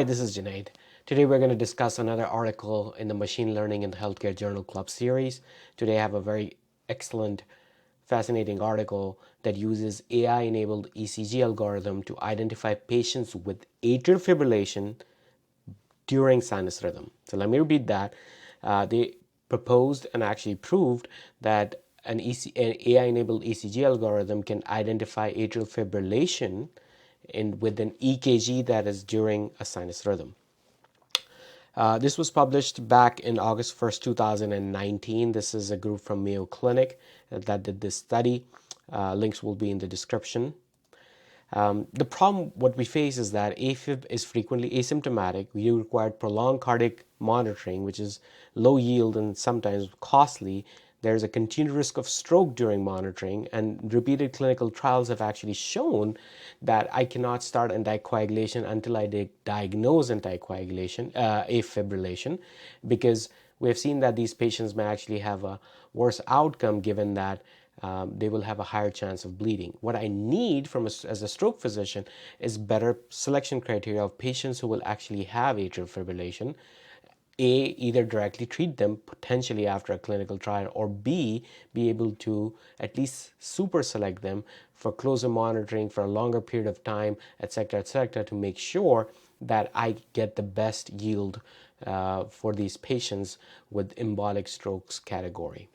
Hi, this is Junaid. Today we're going to discuss another article in the Machine Learning in the Healthcare Journal Club series. Today I have a very excellent, fascinating article that uses AI-enabled ECG algorithm to identify patients with atrial fibrillation during sinus rhythm. So let me repeat that. They proposed and actually proved that an AI-enabled ECG algorithm can identify atrial fibrillation with an EKG that is during a sinus rhythm. This was published back in August 1st, 2019. This is a group from Mayo Clinic that did this study. Links will be in the description. The problem, what we face is that AFib is frequently asymptomatic. We require prolonged cardiac monitoring, which is low yield and sometimes costly. There's a continued risk of stroke during monitoring, and repeated clinical trials have actually shown that I cannot start anticoagulation until I diagnose anticoagulation, afibrillation, because we have seen that these patients may actually have a worse outcome given that they will have a higher chance of bleeding. What I need as a stroke physician is better selection criteria of patients who will actually have atrial fibrillation. A, either directly treat them potentially after a clinical trial, or B, be able to at least super select them for closer monitoring for a longer period of time, etc., to make sure that I get the best yield for these patients with embolic strokes category.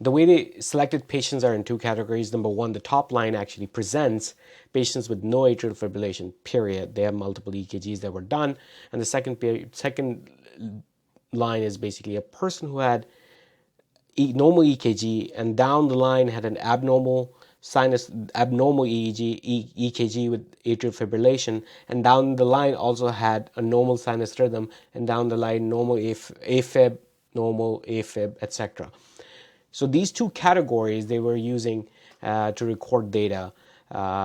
The way they selected patients are in two categories. Number one, the top line actually presents patients with no atrial fibrillation, period. They have multiple EKGs that were done. And the second line is basically a person who had normal EKG and down the line had an abnormal EKG with atrial fibrillation, and down the line also had a normal sinus rhythm, and down the line normal AFib, normal AFib, etc. So these two categories they were using to record data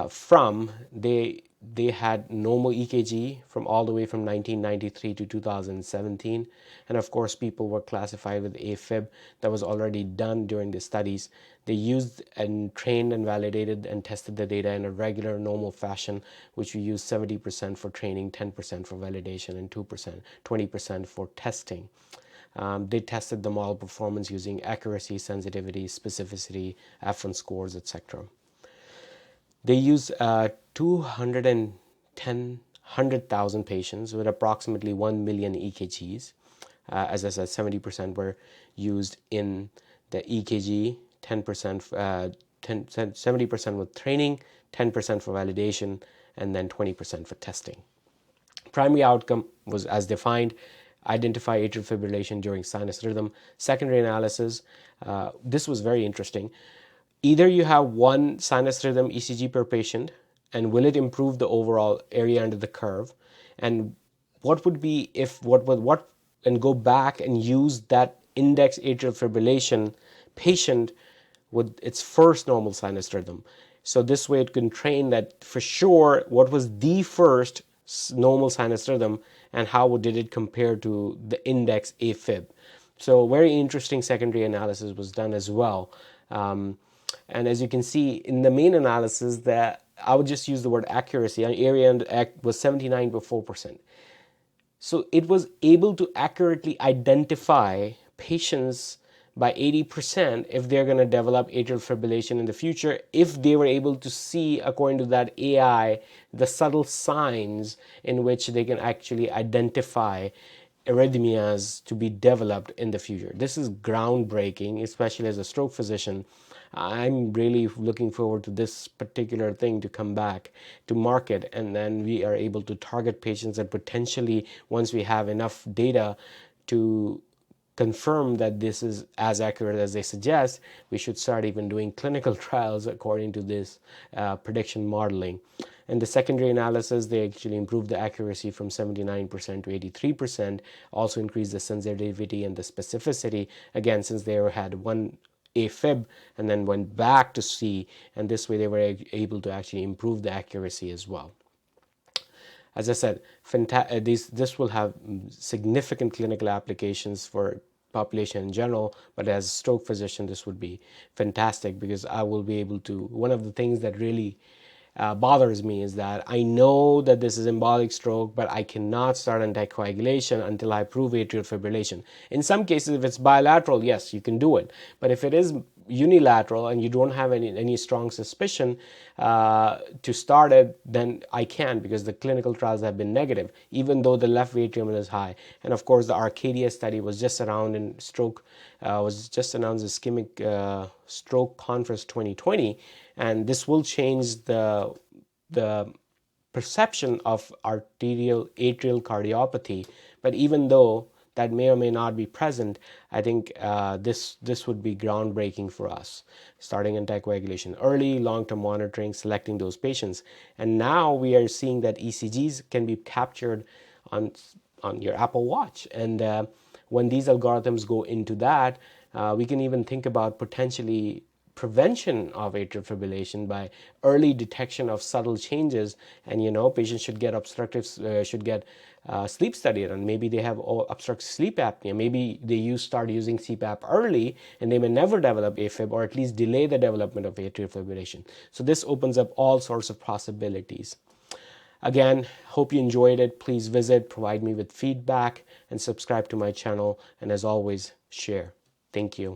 from. They had normal EKG from all the way from 1993 to 2017, and of course people were classified with AFib that was already done during the studies. They used and trained and validated and tested the data in a regular normal fashion, which we use 70% for training, 10% for validation, and 20% for testing. They tested the model performance using accuracy, sensitivity, specificity, F1 scores, etc. They used 100,000 patients with approximately 1 million EKGs. As I said, 70% were used in the EKG, 70% with training, 10% for validation, and then 20% for testing. Primary outcome was as defined: identify atrial fibrillation during sinus rhythm. Secondary analysis, this was very interesting. Either you have one sinus rhythm ECG per patient, and will it improve the overall area under the curve? And what would be if and go back and use that index atrial fibrillation patient with its first normal sinus rhythm. So this way it can train that for sure what was the first normal sinus rhythm and how did it compare to the index AFib. So very interesting secondary analysis was done as well. And as you can see in the main analysis, that I would just use the word accuracy. Area under was 79.4%. So it was able to accurately identify patients by 80% if they're going to develop atrial fibrillation in the future, if they were able to see, according to that AI, the subtle signs in which they can actually identify arrhythmias to be developed in the future. This is groundbreaking, especially as a stroke physician. I'm really looking forward to this particular thing to come back to market, and then we are able to target patients that potentially, once we have enough data to confirm that this is as accurate as they suggest, we should start even doing clinical trials according to this prediction modeling. In the secondary analysis, they actually improved the accuracy from 79% to 83%, also increased the sensitivity and the specificity, again, since they had one AFib and then went back to C, and this way they were able to actually improve the accuracy as well. As I said, this will have significant clinical applications for population in general, but as a stroke physician, this would be fantastic because I will be able to, one of the things that really bothers me is that I know that this is embolic stroke, but I cannot start anticoagulation until I prove atrial fibrillation. In some cases, if it's bilateral, yes, you can do it. But if it is unilateral and you don't have any strong suspicion to start it, then I can, because the clinical trials have been negative, even though the left atrium is high. And of course, the Arcadia study was just around in stroke, was just announced as ischemic stroke conference 2020, and this will change the perception of arterial atrial cardiopathy. But even though that may or may not be present, I think this would be groundbreaking for us. Starting anticoagulation early, long-term monitoring, selecting those patients. And now we are seeing that ECGs can be captured on your Apple Watch. And when these algorithms go into that, we can even think about potentially prevention of atrial fibrillation by early detection of subtle changes. And patients should get sleep study, and maybe they have obstructive sleep apnea. Maybe they start using CPAP early, and they may never develop AFib, or at least delay the development of atrial fibrillation. So this opens up all sorts of possibilities. Again, hope you enjoyed it. Please visit, provide me with feedback, and subscribe to my channel. And as always, share. Thank you.